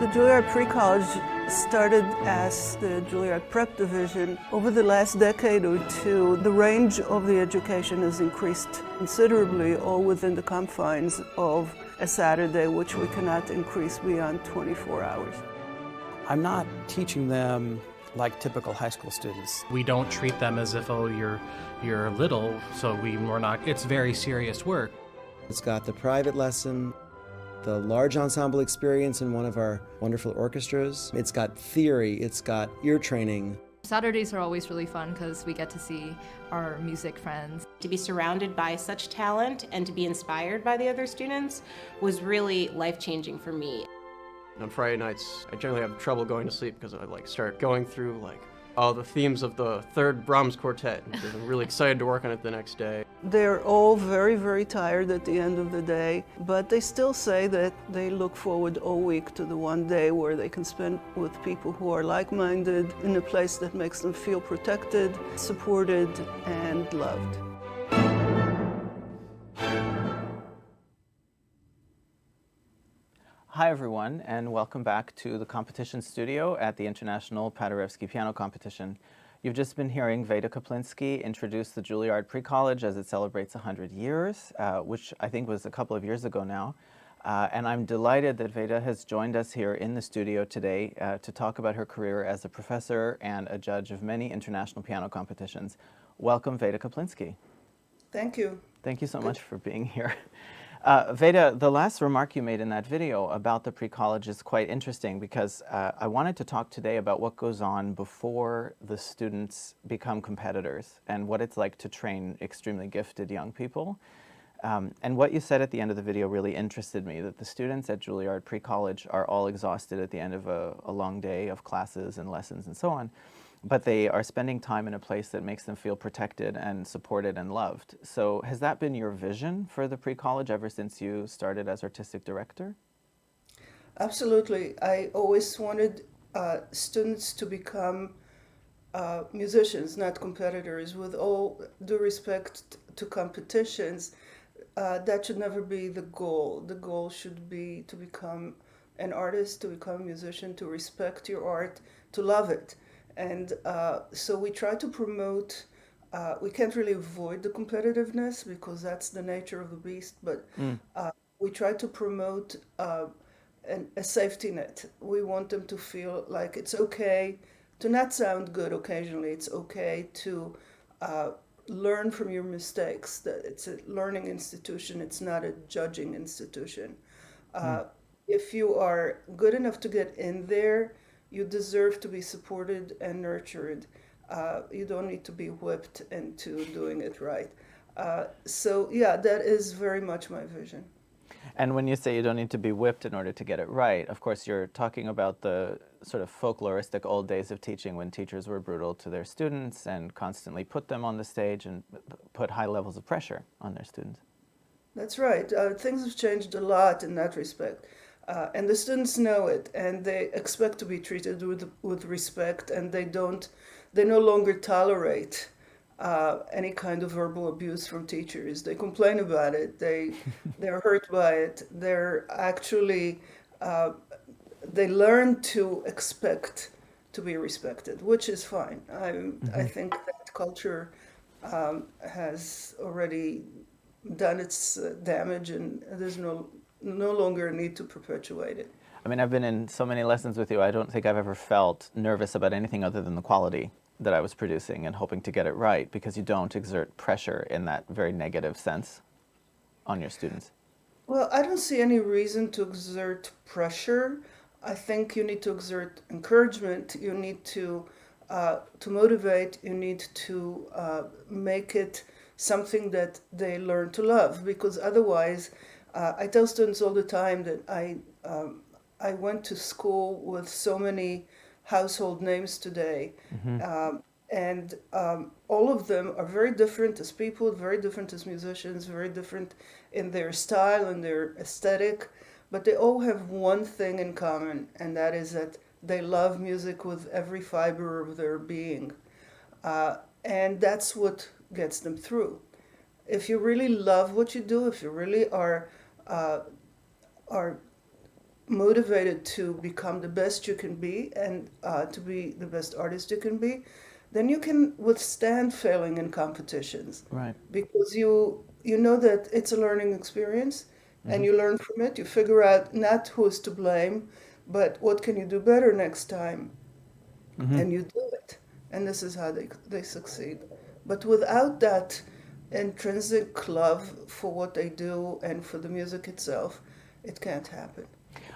The Juilliard Pre-College started as the Juilliard Prep Division. Over the last decade or two, the range of the education has increased considerably, all within the confines of a Saturday, which we cannot increase beyond 24 hours. I'm not teaching them like typical high school students. We don't treat them as if, oh, you're little, so we're not, it's very serious work. It's got the private lesson, the large ensemble experience in one of our wonderful orchestras. It's got theory, it's got ear training. Saturdays are always really fun because we get to see our music friends. To be surrounded by such talent and to be inspired by the other students was really life-changing for me. On Friday nights, I generally have trouble going to sleep because I start going through all the themes of the third Brahms quartet, and I'm really excited to work on it the next day. They're all very, very tired at the end of the day, but they still say that they look forward all week to the one day where they can spend with people who are like-minded in a place that makes them feel protected, supported, and loved. Hi everyone, and welcome back to the competition studio at the International Paderewski Piano Competition. You've just been hearing Veda Kaplinsky introduce the Juilliard Pre-College as it celebrates 100 years, which I think was a couple of years ago now. And I'm delighted that Veda has joined us here in the studio today to talk about her career as a professor and a judge of many international piano competitions. Welcome, Veda Kaplinsky. Thank you. Thank you so much for being here. Veda, the last remark you made in that video about the pre-college is quite interesting because I wanted to talk today about what goes on before the students become competitors and what it's like to train extremely gifted young people. And what you said at the end of the video really interested me, that the students at Juilliard Pre-College are all exhausted at the end of a long day of classes and lessons and so on. But they are spending time in a place that makes them feel protected and supported and loved. So has that been your vision for the pre-college ever since you started as artistic director? Absolutely. I always wanted students to become musicians, not competitors. With all due respect to competitions, that should never be the goal. The goal should be to become an artist, to become a musician, to respect your art, to love it. And so we try to promote, we can't really avoid the competitiveness because that's the nature of the beast, but we try to promote a safety net. We want them to feel like it's okay to not sound good occasionally. It's okay to learn from your mistakes. That it's a learning institution. It's not a judging institution. If you are good enough to get in there, you deserve to be supported and nurtured. You don't need to be whipped into doing it right. So yeah, that is very much my vision. And when you say you don't need to be whipped in order to get it right, of course you're talking about the sort of folkloristic old days of teaching when teachers were brutal to their students and constantly put them on the stage and put high levels of pressure on their students. That's right. Things have changed a lot in that respect. And the students know it, and they expect to be treated with respect, and they no longer tolerate any kind of verbal abuse from teachers. They complain about it, they're hurt by it, they're actually, they learn to expect to be respected, which is fine. I think that culture has already done its damage, and there's no longer a need to perpetuate it. I mean, I've been in so many lessons with you, I don't think I've ever felt nervous about anything other than the quality that I was producing and hoping to get it right, because you don't exert pressure in that very negative sense on your students. Well, I don't see any reason to exert pressure. I think you need to exert encouragement, you need to motivate, you need to make it something that they learn to love, because otherwise, I tell students all the time that I went to school with so many household names today, and all of them are very different as people, very different as musicians, very different in their style and their aesthetic, but they all have one thing in common, and that is that they love music with every fiber of their being, and that's what gets them through. If you really love what you do, if you really are motivated to become the best you can be and to be the best artist you can be, then you can withstand failing in competitions. Right. Because you know that it's a learning experience, and you learn from it. You figure out not who is to blame, but what can you do better next time, and you do it. And this is how they succeed. But without that intrinsic love for what they do and for the music itself, it can't happen.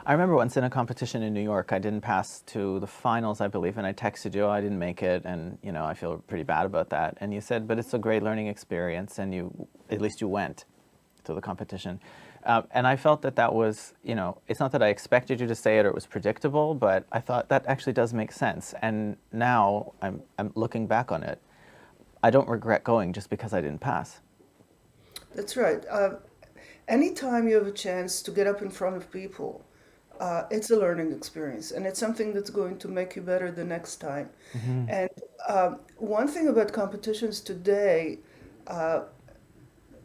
I remember once in a competition in New York, I didn't pass to the finals, I believe, and I texted you, I didn't make it, and I feel pretty bad about that. And you said, but it's a great learning experience, and at least you went to the competition. And I felt that was, it's not that I expected you to say it or it was predictable, but I thought that actually does make sense. And now I'm looking back on it, I don't regret going just because I didn't pass. That's right. Anytime you have a chance to get up in front of people, it's a learning experience, and it's something that's going to make you better the next time. And one thing about competitions today,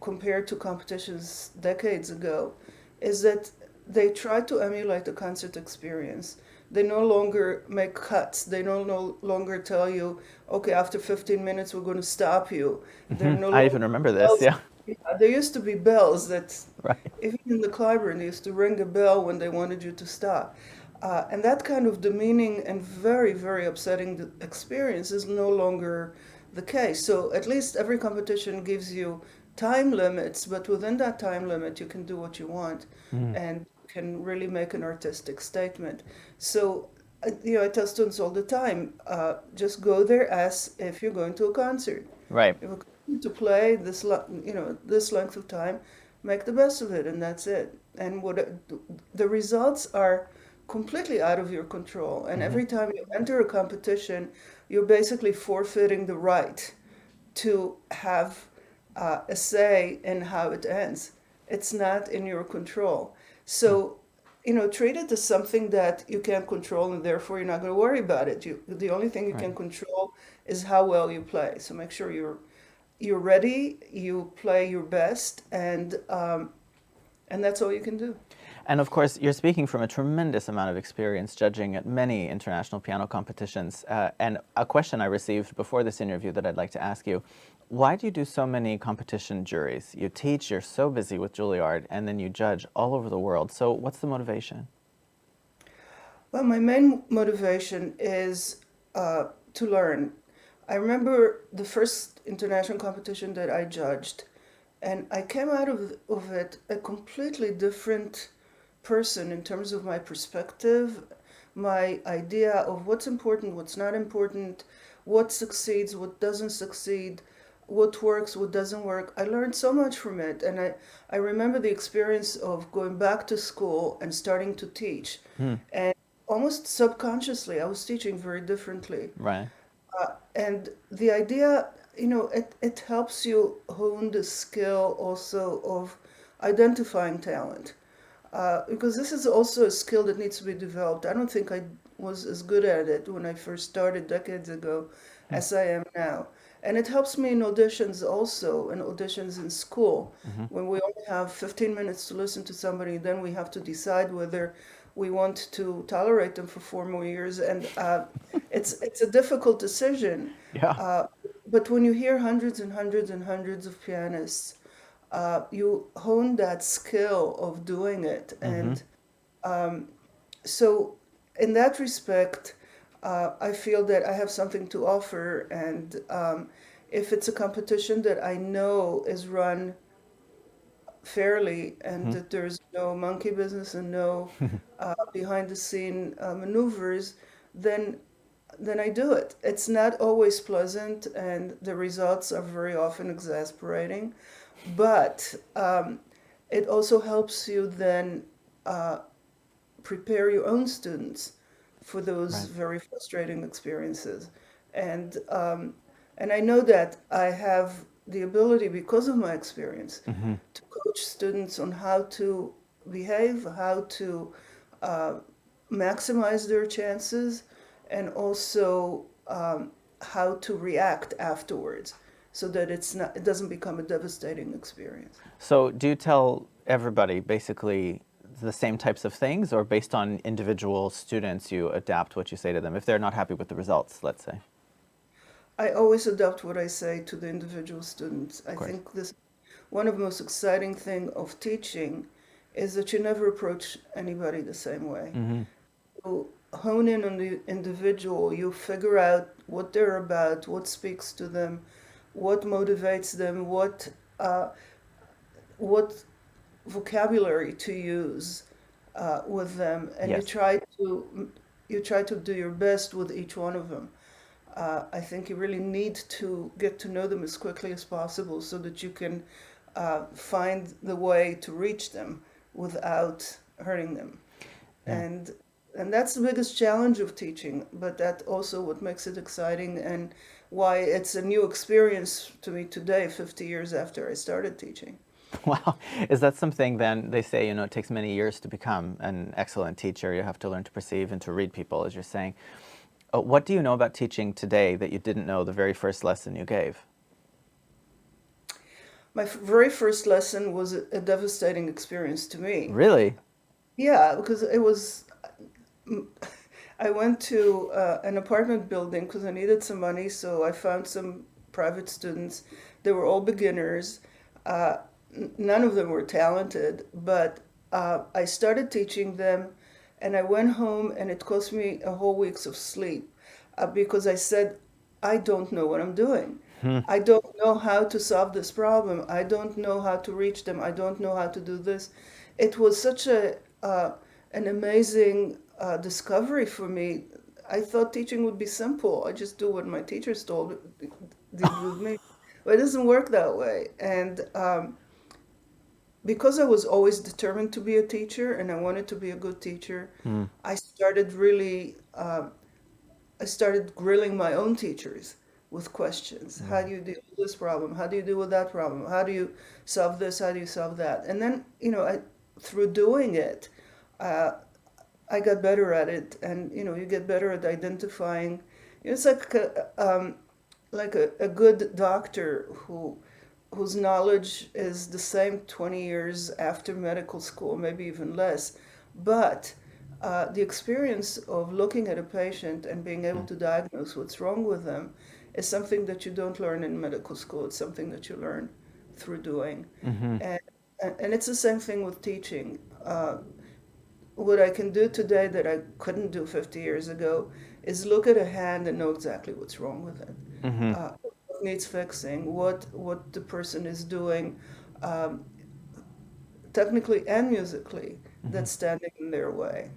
compared to competitions decades ago, is that they try to emulate the concert experience. They no longer make cuts. They no longer tell you, okay, after 15 minutes we're going to stop you. I even remember this, yeah. There used to be bells that, right. Even in the Clyburn, they used to ring a bell when they wanted you to stop. And that kind of demeaning and very, very upsetting experience is no longer the case. So at least every competition gives you time limits, but within that time limit, you can do what you want and can really make an artistic statement. So, I tell students all the time, just go there as if you're going to a concert. Right. If you're going to play this length of time, make the best of it, and that's it. And the results are completely out of your control. And every time you enter a competition, you're basically forfeiting the right to have a say in how it ends. It's not in your control. So, treat it as something that you can't control, and therefore you're not going to worry about it. The only thing you can control is how well you play. So make sure you're ready, you play your best, and that's all you can do. And of course, you're speaking from a tremendous amount of experience judging at many international piano competitions. And a question I received before this interview that I'd like to ask you, why do you do so many competition juries? You teach, you're so busy with Juilliard, and then you judge all over the world. So what's the motivation? Well, my main motivation is to learn. I remember the first international competition that I judged, and I came out of it a completely different person in terms of my perspective, my idea of what's important, what's not important, what succeeds, what doesn't succeed, what works, what doesn't work. I learned so much from it, and I remember the experience of going back to school and starting to teach, and almost subconsciously I was teaching very differently. Right. And the idea, it helps you hone the skill also of identifying talent. Because this is also a skill that needs to be developed. I don't think I was as good at it when I first started decades ago as I am now. And it helps me in auditions also, in auditions in school, when we only have 15 minutes to listen to somebody, then we have to decide whether we want to tolerate them for 4 more years. And it's a difficult decision. Yeah. But when you hear hundreds and hundreds and hundreds of pianists, you hone that skill of doing it. And so in that respect, I feel that I have something to offer. And if it's a competition that I know is run fairly and that there's no monkey business and no behind the scene maneuvers, then I do it. It's not always pleasant, and the results are very often exasperating. But it also helps you then prepare your own students for those very frustrating experiences. And I know that I have the ability, because of my experience, to coach students on how to behave, how to maximize their chances, and also how to react afterwards, so that it doesn't become a devastating experience. So do you tell everybody basically the same types of things, or based on individual students, you adapt what you say to them if they're not happy with the results, let's say? I always adapt what I say to the individual students. I course. think this one of the most exciting thing of teaching is that you never approach anybody the same way. You hone in on the individual, you figure out what they're about, what speaks to them, what motivates them, what vocabulary to use with them, and Yes. you try to do your best with each one of them. I think you really need to get to know them as quickly as possible so that you can find the way to reach them without hurting them. And that's the biggest challenge of teaching, but that's also what makes it exciting and why it's a new experience to me today, 50 years after I started teaching. Wow. Is that something then, they say, it takes many years to become an excellent teacher. You have to learn to perceive and to read people, as you're saying. What do you know about teaching today that you didn't know the very first lesson you gave? My very first lesson was a devastating experience to me. Really? Yeah, because it was, I went to an apartment building because I needed some money, so I found some private students. They were all beginners. None of them were talented, but I started teaching them, and I went home, and it cost me a whole week's of sleep because I said, I don't know what I'm doing. I don't know how to solve this problem. I don't know how to reach them. I don't know how to do this. It was such an amazing discovery for me. I thought teaching would be simple. I just do what my teachers did with me. But it doesn't work that way. And because I was always determined to be a teacher and I wanted to be a good teacher, I started grilling my own teachers with questions. How do you deal with this problem? How do you deal with that problem? How do you solve this? How do you solve that? And then, through doing it, I got better at it. And, you get better at identifying. It's like a good doctor whose knowledge is the same 20 years after medical school, maybe even less. But the experience of looking at a patient and being able to diagnose what's wrong with them is something that you don't learn in medical school. It's something that you learn through doing. And it's the same thing with teaching. What I can do today that I couldn't do 50 years ago is look at a hand and know exactly what's wrong with it. What needs fixing, what the person is doing, technically and musically, that's standing in their way.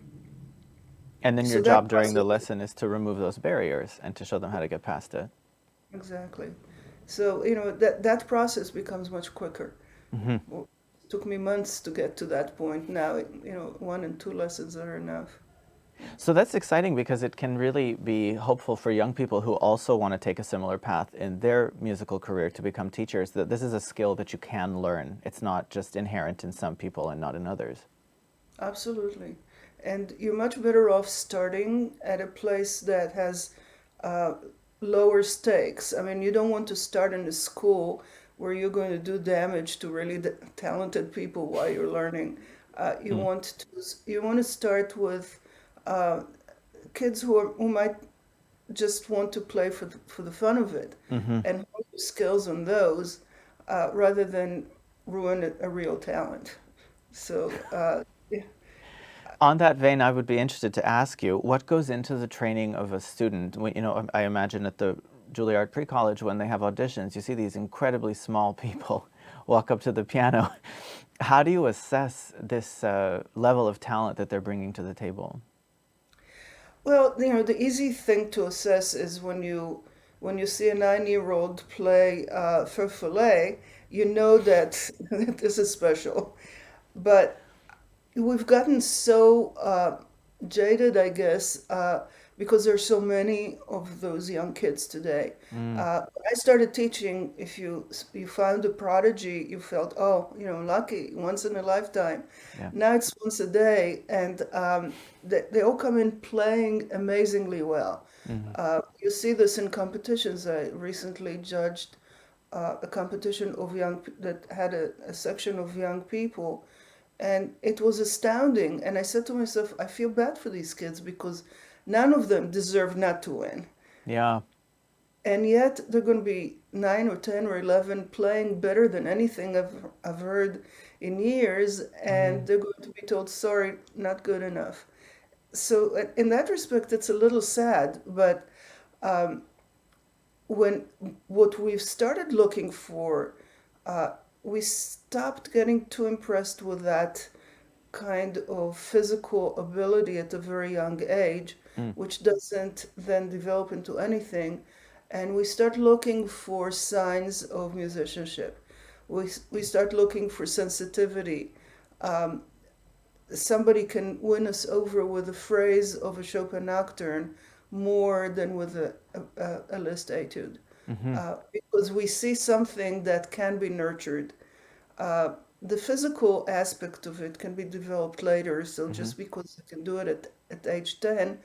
And then So your that job during the process- lesson is to remove those barriers and to show them how to get past it. Exactly. So, that process becomes much quicker. Well, it took me months to get to that point. Now, 1 and 2 lessons are enough. So that's exciting because it can really be hopeful for young people who also want to take a similar path in their musical career to become teachers, that this is a skill that you can learn. It's not just inherent in some people and not in others. Absolutely. And you're much better off starting at a place that has lower stakes. I mean, you don't want to start in a school where you're going to do damage to really talented people while you're learning. You want to start with kids who might just want to play for the fun of it, and hone your skills on those rather than ruin a real talent. So. On that vein, I would be interested to ask you, what goes into the training of a student? I imagine at the Juilliard pre-college, when they have auditions, you see these incredibly small people walk up to the piano. How do you assess this level of talent that they're bringing to the table? Well, the easy thing to assess is when you see a 9-year-old play Feliks, you know that this is special. But we've gotten so jaded, I guess, because there's so many of those young kids today. When I started teaching, if you found a prodigy, you felt, lucky, once in a lifetime. Yeah. Now it's once a day, and they all come in playing amazingly well. You see this in competitions. I recently judged a competition of that had a section of young people, And it was astounding. And I said to myself, I feel bad for these kids because none of them deserve not to win. Yeah. And yet they're going to be 9 or 10 or 11 playing better than anything I've heard in years. And they're going to be told, sorry, not good enough. So in that respect, it's a little sad. But what we've started looking for, we stopped getting too impressed with that kind of physical ability at a very young age, which doesn't then develop into anything. And we start looking for signs of musicianship. We start looking for sensitivity. Somebody can win us over with a phrase of a Chopin nocturne more than with a Liszt etude. Because we see something that can be nurtured. The physical aspect of it can be developed later, so just because they can do it at age 10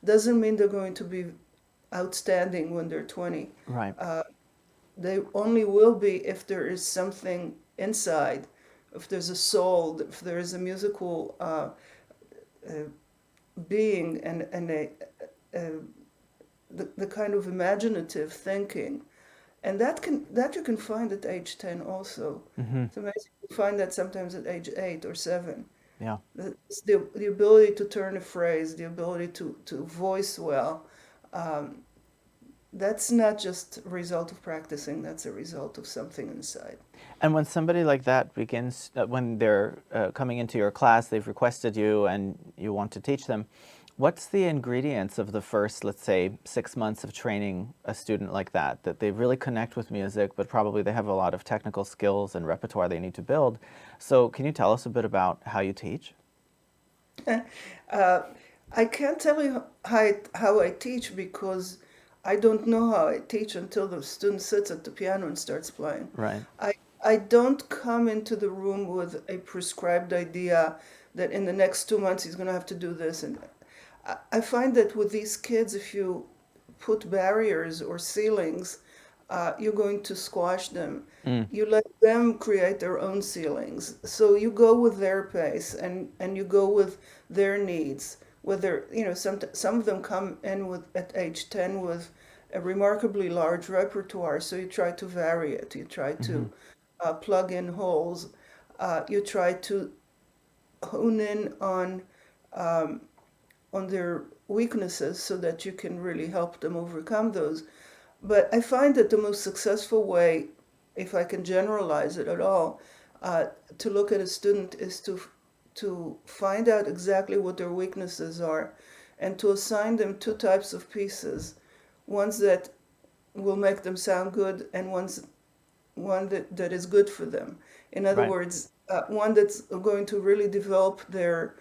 doesn't mean they're going to be outstanding when they're 20. Right. They only will be if there is something inside, if there's a soul, if there is a musical being and the kind of imaginative thinking. And that you can find at age 10 also. It's amazing to find that sometimes at age 8 or 7. Yeah. It's the ability to turn a phrase, the ability to voice well. That's not just a result of practicing, that's a result of something inside. And when somebody like that begins, when they're coming into your class, they've requested you and you want to teach them, what's the ingredients of the first, let's say, 6 months of training a student like that they really connect with music, but probably they have a lot of technical skills and repertoire they need to build. So can you tell us a bit about how you teach? I can't tell you how I teach because I don't know how I teach until the student sits at the piano and starts playing. Right. I don't come into the room with a prescribed idea that in the next 2 months he's going to have to do this. And I find that with these kids, if you put barriers or ceilings, you're going to squash them. You let them create their own ceilings. So you go with their pace and you go with their needs. Whether, some of them come in at age 10 with a remarkably large repertoire, so you try to vary it. You try to plug in holes. You try to hone in on their weaknesses so that you can really help them overcome those. But I find that the most successful way, if I can generalize it at all, to look at a student is to find out exactly what their weaknesses are and to assign them 2 types of pieces. Ones that will make them sound good and one that is good for them. In other words, one that's going to really develop their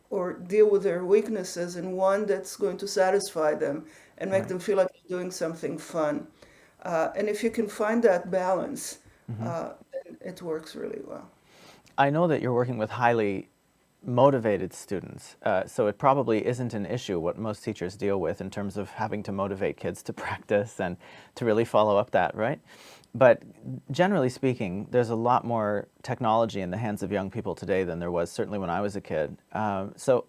or deal with their weaknesses, and one that's going to satisfy them and make them feel like they're doing something fun. And if you can find that balance, then it works really well. I know that you're working with highly motivated students, so it probably isn't an issue what most teachers deal with in terms of having to motivate kids to practice and to really follow up that, right? But generally speaking, there's a lot more technology in the hands of young people today than there was certainly when I was a kid. So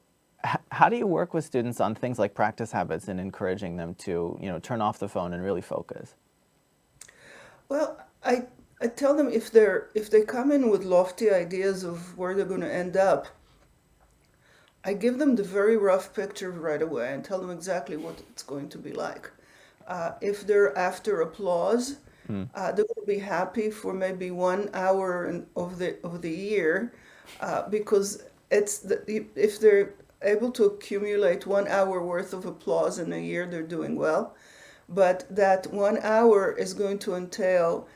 how do you work with students on things like practice habits and encouraging them to, turn off the phone and really focus? Well, I tell them if they come in with lofty ideas of where they're going to end up, I give them the very rough picture right away and tell them exactly what it's going to be like. If they're after applause, they're going to be happy for maybe 1 hour of the year, because if they're able to accumulate 1 hour worth of applause in a year, they're doing well. But that 1 hour is going to entail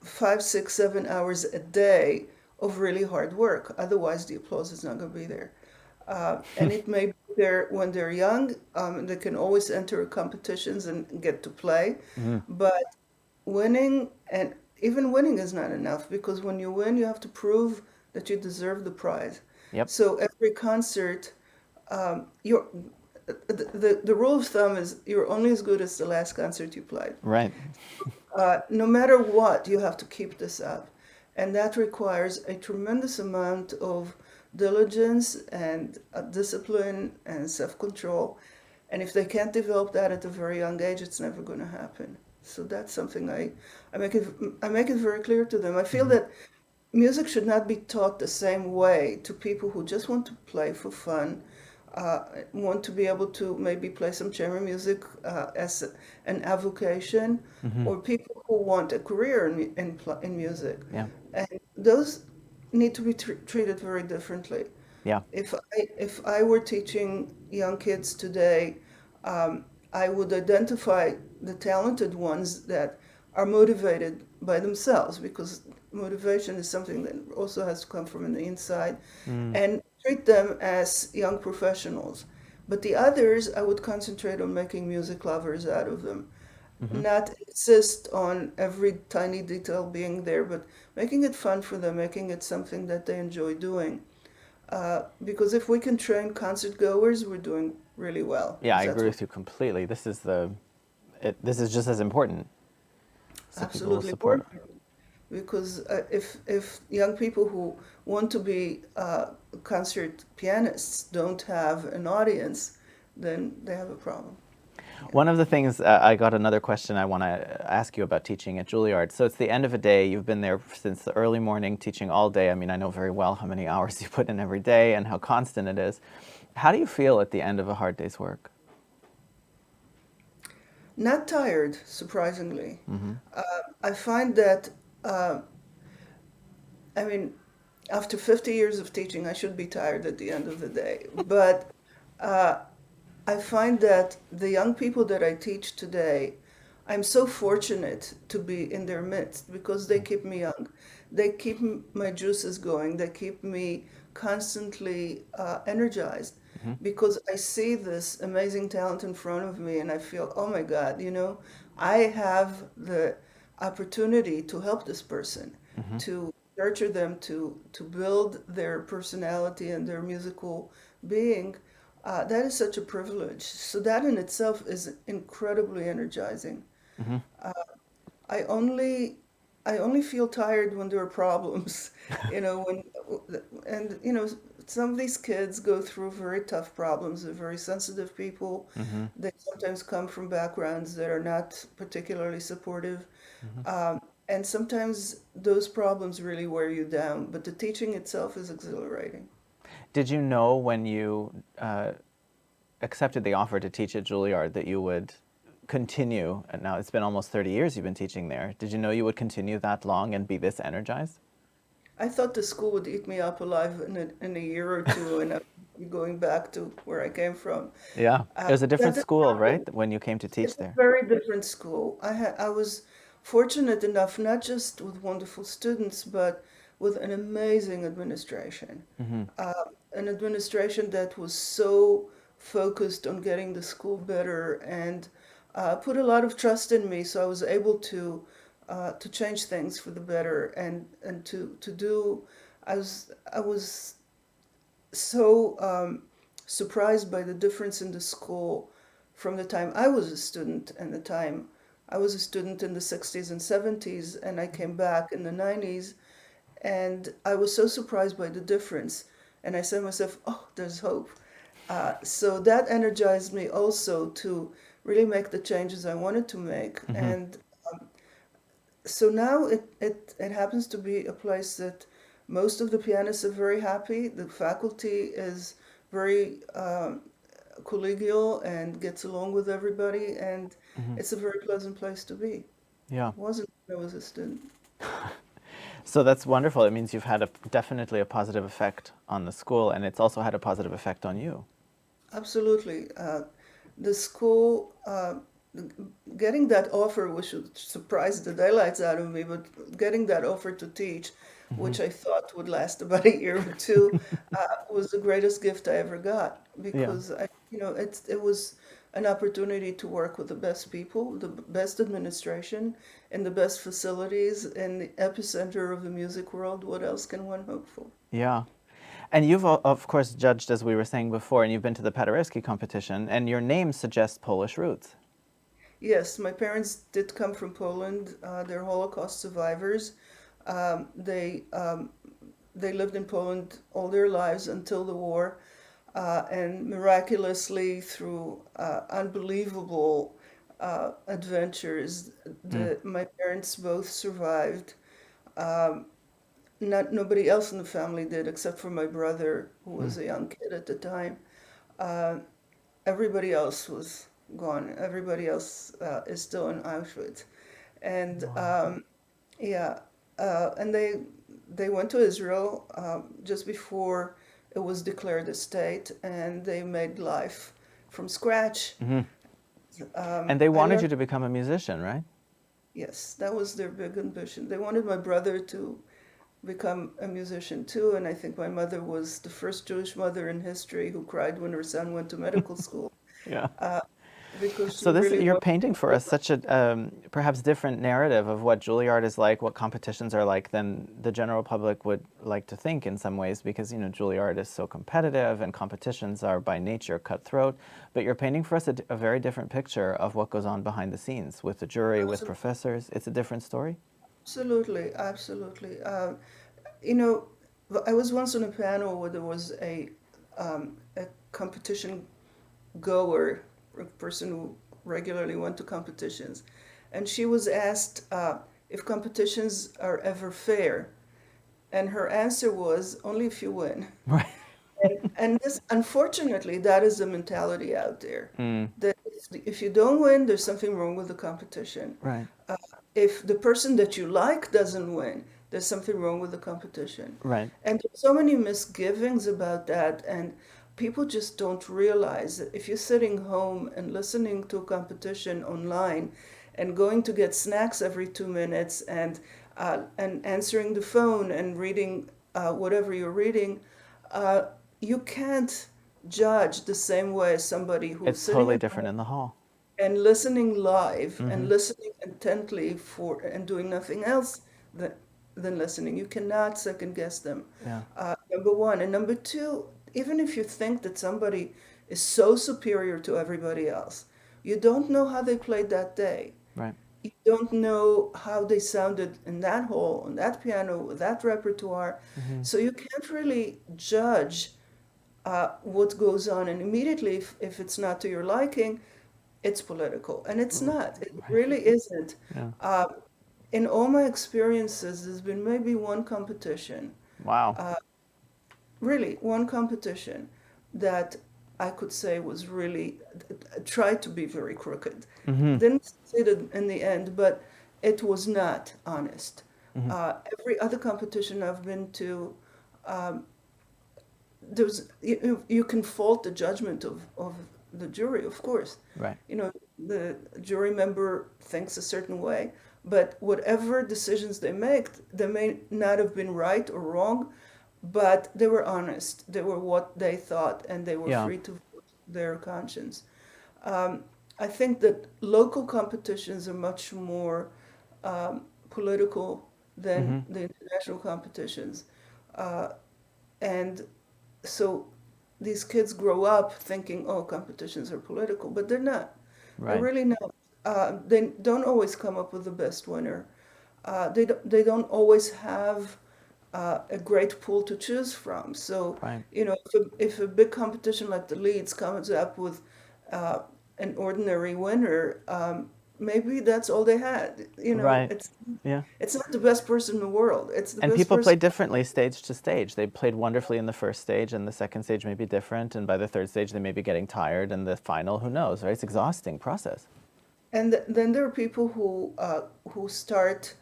5, 6, 7 hours a day of really hard work. Otherwise, the applause is not going to be there. And it may be there when they're young. They can always enter competitions and get to play. But winning, and even winning is not enough, because when you win, you have to prove that you deserve the prize. So every concert, the rule of thumb is you're only as good as the last concert you played. Right. No matter what, you have to keep this up. And that requires a tremendous amount of diligence and discipline and self-control. And if they can't develop that at a very young age, it's never going to happen. So that's something I make it very clear to them. I feel that music should not be taught the same way to people who just want to play for fun, want to be able to maybe play some chamber music as an avocation, or people who want a career in music. Yeah. And those need to be treated very differently. Yeah. If I were teaching young kids today, I would identify the talented ones that are motivated by themselves, because motivation is something that also has to come from the inside, and treat them as young professionals. But the others, I would concentrate on making music lovers out of them. Not insist on every tiny detail being there, but making it fun for them, making it something that they enjoy doing. Because if we can train concert goers, we're doing really well. Yeah, I agree with you completely. This is just as important. So Absolutely support. Because if young people who want to be concert pianists don't have an audience, then they have a problem. One of the things, I got another question I want to ask you about teaching at Juilliard. So it's the end of a day. You've been there since the early morning, teaching all day. I mean, I know very well how many hours you put in every day and how constant it is. How do you feel at the end of a hard day's work? Not tired, surprisingly. I find that, after 50 years of teaching, I should be tired at the end of the day. But I find that the young people that I teach today, I'm so fortunate to be in their midst, because they keep me young. They keep my juices going. They keep me constantly energized, because I see this amazing talent in front of me and I feel, oh my God, I have the opportunity to help this person, to nurture them, to build their personality and their musical being. That is such a privilege. So that in itself is incredibly energizing. I only feel tired when there are problems, some of these kids go through very tough problems. They're very sensitive people. They sometimes come from backgrounds that are not particularly supportive. And sometimes those problems really wear you down, but the teaching itself is exhilarating. Did you know when you accepted the offer to teach at Juilliard that you would continue? And now it's been almost 30 years you've been teaching there. Did you know you would continue that long and be this energized? I thought the school would eat me up alive in a year or two, and I'd be going back to where I came from. Yeah, it was a different school, right, when you came to teach there? It's a very different school. I was fortunate enough, not just with wonderful students, but with an amazing administration. An administration that was so focused on getting the school better and put a lot of trust in me, so I was able to change things for the better and to do. I was so surprised by the difference in the school from the time I was a student and the time I was a student in the 60s and 70s, and I came back in the 90s, and I was so surprised by the difference. And I said to myself, oh, there's hope. So that energized me also to really make the changes I wanted to make. And so now it happens to be a place that most of the pianists are very happy. The faculty is very collegial and gets along with everybody, and it's a very pleasant place to be. Yeah. It wasn't when I was a student. So that's wonderful. It means you've had definitely a positive effect on the school, and it's also had a positive effect on you. Absolutely. The school, getting that offer, which surprised the daylights out of me, but getting that offer to teach, which I thought would last about a year or two, was the greatest gift I ever got, because it was an opportunity to work with the best people, the best administration, and the best facilities in the epicenter of the music world. What else can one hope for? Yeah. And you've, of course, judged, as we were saying before, and you've been to the Paderewski competition, and your name suggests Polish roots. Yes, my parents did come from Poland. They're Holocaust survivors. They lived in Poland all their lives until the war, and miraculously, through unbelievable adventures, my parents both survived. Nobody else in the family did, except for my brother, who was a young kid at the time. Everybody else was gone. Everybody else is still in Auschwitz, and and they went to Israel just before it was declared a state, and they made life from scratch. And they wanted you to become a musician, right? Yes, that was their big ambition. They wanted my brother to become a musician too, and I think my mother was the first Jewish mother in history who cried when her son went to medical school. Yeah. Because So you're painting for us such a perhaps different narrative of what Juilliard is like, what competitions are like than the general public would like to think in some ways, because Juilliard is so competitive and competitions are by nature cutthroat. But you're painting for us a very different picture of what goes on behind the scenes with the jury, with professors. It's a different story. Absolutely, absolutely. I was once on a panel where there was a competition goer, a person who regularly went to competitions, and she was asked if competitions are ever fair, and her answer was only if you win. Right. And this, unfortunately, that is the mentality out there. That if you don't win, there's something wrong with the competition. Right. If the person that you like doesn't win, there's something wrong with the competition. Right. And there's so many misgivings about that, and people just don't realize that if you're sitting home and listening to a competition online and going to get snacks every 2 minutes and answering the phone and reading whatever you're reading, you can't judge the same way as somebody who's It's sitting totally at different home in the hall. and listening live and listening intently and doing nothing else than listening. You cannot second guess them. Yeah. Number one. And number two, even if you think that somebody is so superior to everybody else, you don't know how they played that day. Right. You don't know how they sounded in that hall, on that piano, with that repertoire. So you can't really judge what goes on. And immediately, if it's not to your liking, it's political. And it's not. It really isn't. Yeah. In all my experiences, there's been maybe one competition. Wow. Really, one competition that I could say was really, tried to be very crooked. Didn't succeed in the end, but it was not honest. Every other competition I've been to, you can fault the judgment of the jury, of course. Right. The jury member thinks a certain way, but whatever decisions they make, they may not have been right or wrong, but they were honest. They were what they thought, and they were free to vote their conscience. I think that local competitions are much more political than the international competitions. And so these kids grow up thinking, oh, competitions are political, but they're not. Right. They're really not. They don't always come up with the best winner. They don't always have a great pool to choose from. So, Right. If a big competition like the Leeds comes up with an ordinary winner, maybe that's all they had. Right. It's not the best person in the world. It's the And best people person. play differently stage to stage. They played wonderfully in the first stage, and the second stage may be different, and by the third stage they may be getting tired, and the final, who knows, right? It's an exhausting process. And then there are people who start.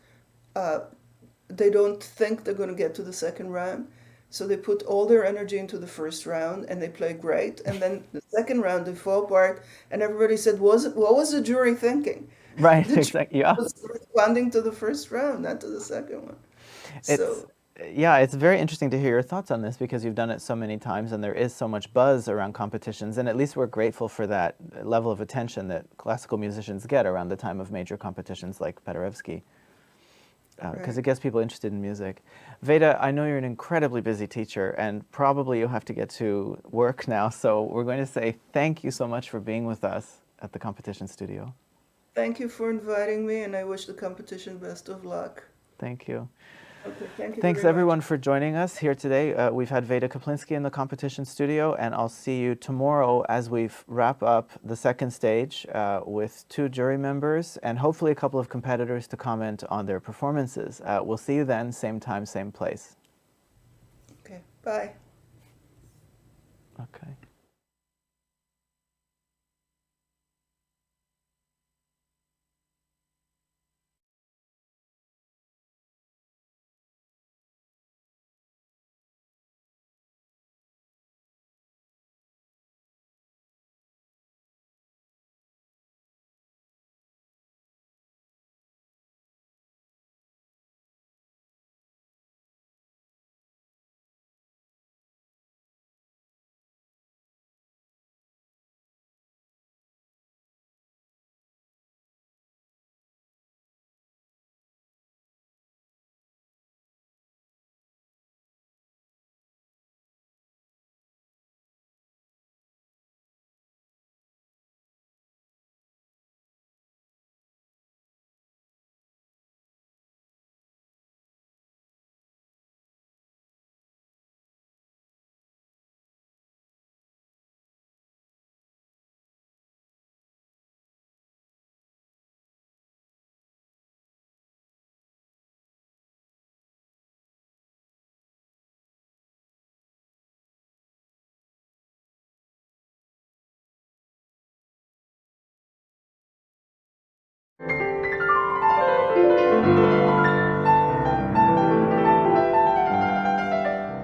They don't think they're going to get to the second round, so they put all their energy into the first round and they play great. And then the second round they fall apart, and everybody said, "What was the jury thinking?" Right. The Exactly. jury Yeah. was responding to the first round, not to the second one. It's very interesting to hear your thoughts on this, because you've done it so many times and there is so much buzz around competitions, and at least we're grateful for that level of attention that classical musicians get around the time of major competitions like Paderewski, because it gets people interested in music. Veda, I know you're an incredibly busy teacher and probably you have to get to work now, so we're going to say thank you so much for being with us at the competition studio. Thank you for inviting me, and I wish the competition best of luck. Thank you. Okay, thank you Thanks very everyone much. for joining us here today. We've had Veda Kaplinsky in the competition studio, and I'll see you tomorrow as we wrap up the second stage with 2 jury members and hopefully a couple of competitors to comment on their performances. We'll see you then, same time, same place. Okay, bye. Okay.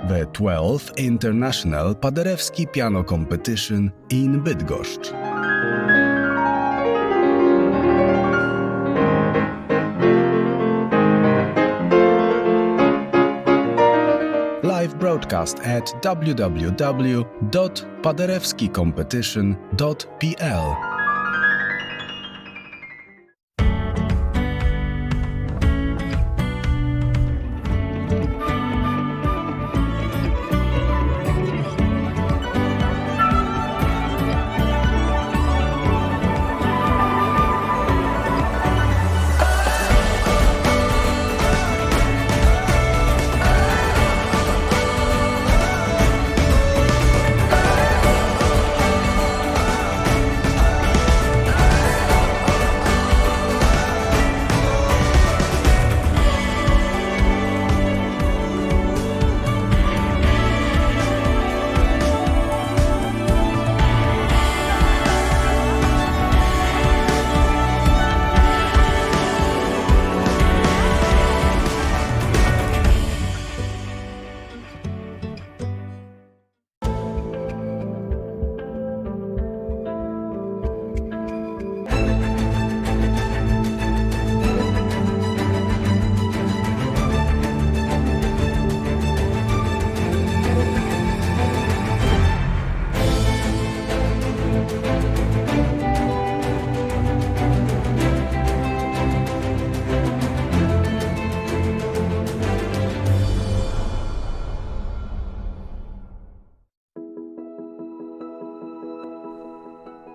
The 12th International Paderewski Piano Competition in Bydgoszcz. Live broadcast at www.paderewskicompetition.pl.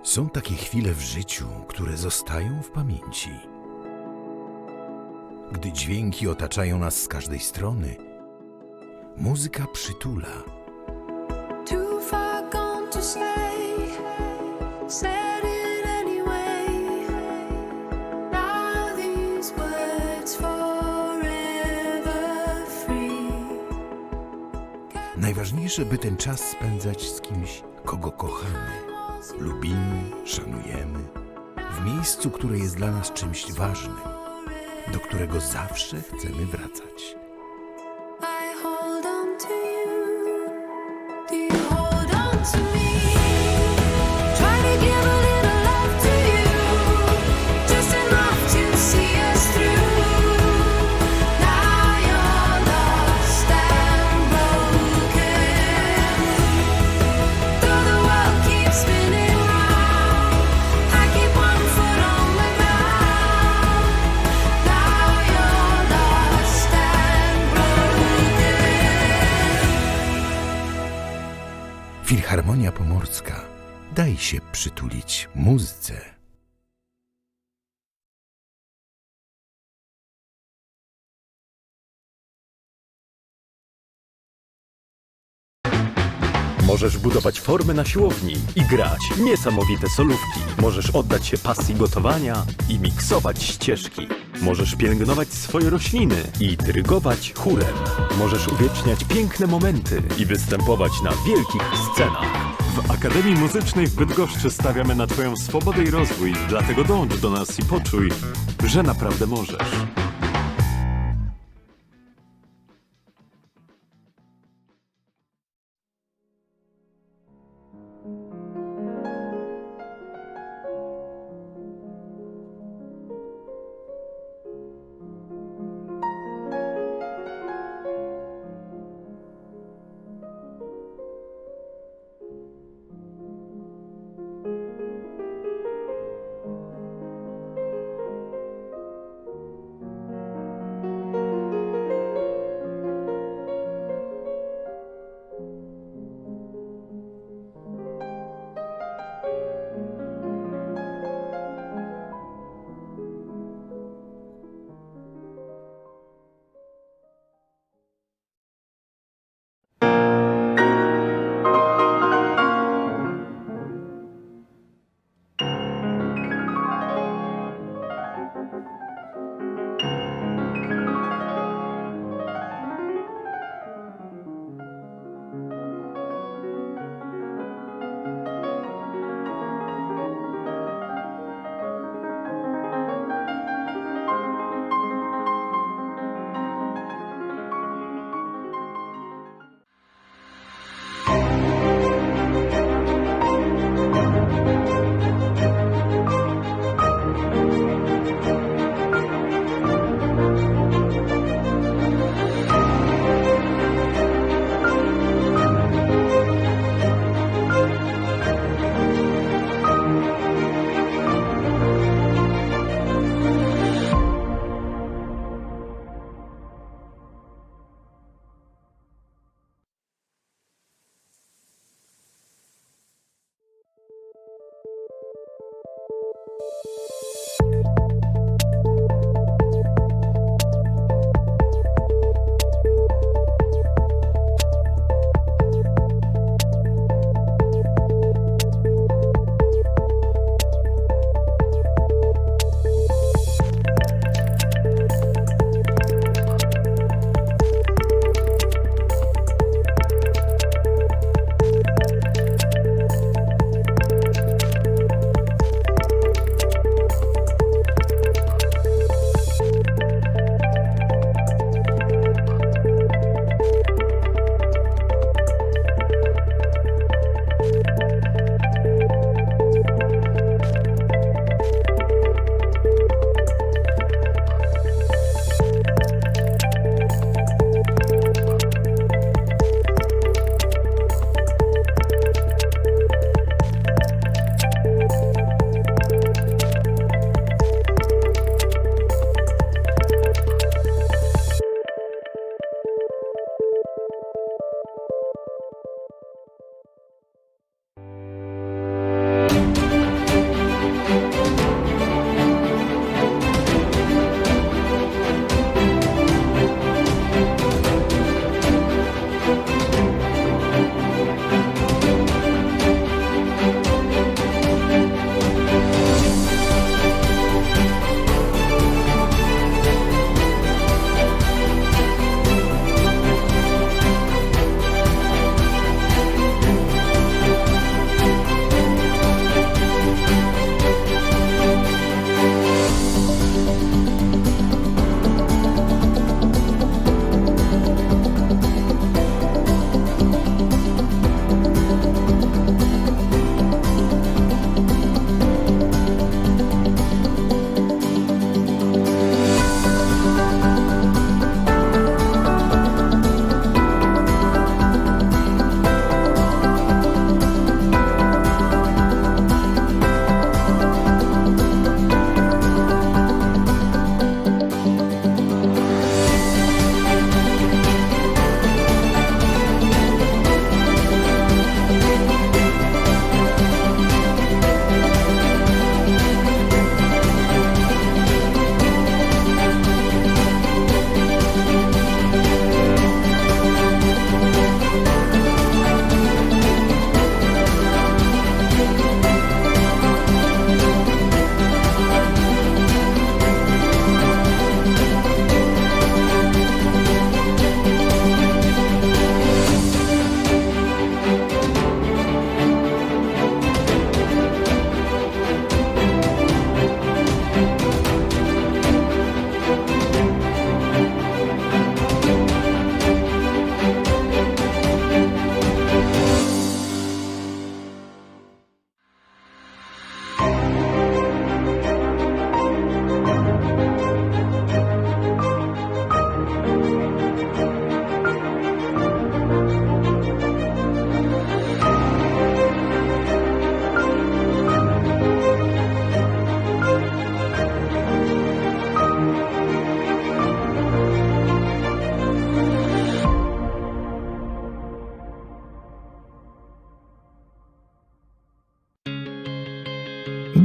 Są takie chwile w życiu, które zostają w pamięci. Gdy dźwięki otaczają nas z każdej strony, muzyka przytula. Too far gone to stay, said it anyway. Now these words forever free. Najważniejsze, by ten czas spędzać z kimś, kogo kochamy, lubimy, szanujemy, w miejscu, które jest dla nas czymś ważnym, do którego zawsze chcemy wracać. I hold on to you. Do you hold on to me? Try to give a little love to you, just enough to see us through. Now you're lost and broken. Though the world keeps spinning round, I keep one foot on the ground. Now you're lost and broken. Filharmonia Pomorska. Daj się przytulić muzyce. Możesz budować formy na siłowni i grać niesamowite solówki. Możesz oddać się pasji gotowania i miksować ścieżki. Możesz pielęgnować swoje rośliny i dyrygować chórem. Możesz uwieczniać piękne momenty i występować na wielkich scenach. W Akademii Muzycznej w Bydgoszczy stawiamy na Twoją swobodę i rozwój, dlatego dołącz do nas i poczuj, że naprawdę możesz.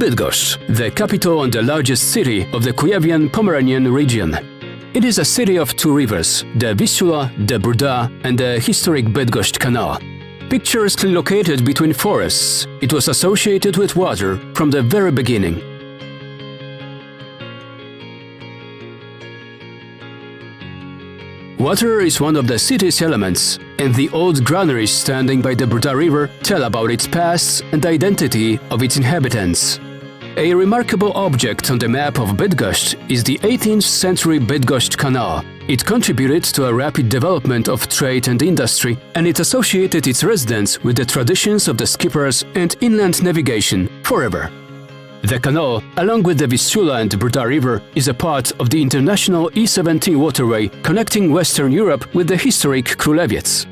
Bydgoszcz, the capital and the largest city of the Kujawian Pomeranian region. It is a city of two rivers, the Vistula, the Duda, and the historic Bydgoszcz Canal. Picturesquely located between forests, it was associated with water from the very beginning. Water is one of the city's elements, and the old granaries standing by the Duda River tell about its past and the identity of its inhabitants. A remarkable object on the map of Bydgoszcz is the 18th century Bydgoszcz Canal. It contributed to a rapid development of trade and industry, and it associated its residents with the traditions of the skippers and inland navigation forever. The canal, along with the Vistula and Duda River, is a part of the international E17 waterway connecting Western Europe with the historic Królewiec.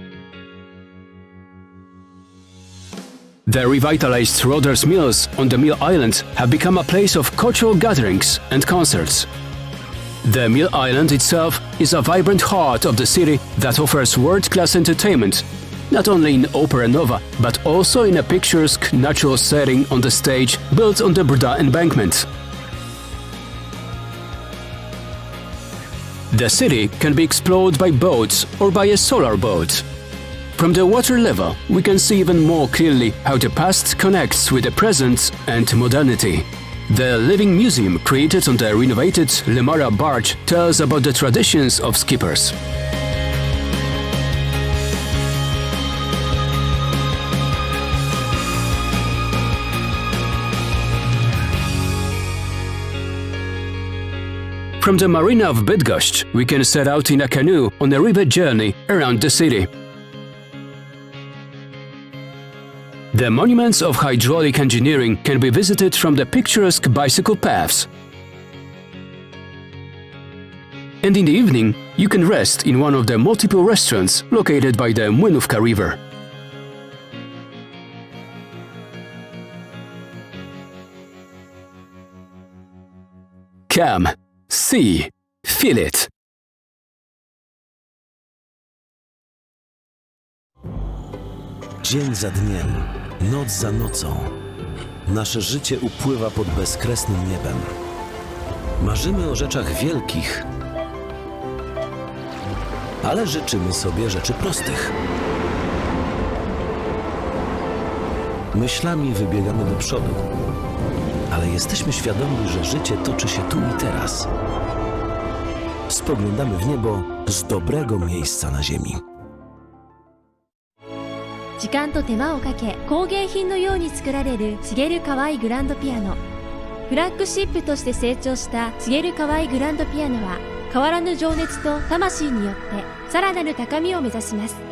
The revitalized Roder's Mills on the Mill Island have become a place of cultural gatherings and concerts. The Mill Island itself is a vibrant heart of the city that offers world-class entertainment, not only in opera nova, but also in a picturesque natural setting on the stage built on the Duda embankment. The city can be explored by boats or by a solar boat. From the water level, we can see even more clearly how the past connects with the present and modernity. The living museum created on the renovated Lemara barge tells about the traditions of skippers. From the marina of Bydgoszcz, we can set out in a canoe on a river journey around the city. The monuments of hydraulic engineering can be visited from the picturesque bicycle paths. And in the evening, you can rest in one of the multiple restaurants located by the Młynówka River. Come, see, feel it. Dzień za dniem, noc za nocą. Nasze życie upływa pod bezkresnym niebem. Marzymy o rzeczach wielkich, ale życzymy sobie rzeczy prostych. Myślami wybiegamy do przodu, ale jesteśmy świadomi, że życie toczy się tu i teraz. Spoglądamy w niebo z dobrego miejsca na ziemi. 時間と手間をかけ工芸品のように作られる茂る河合グランドピアノ。フラッグシップとして成長した茂る河合グランドピアノは変わらぬ情熱と魂によってさらなる高みを目指します。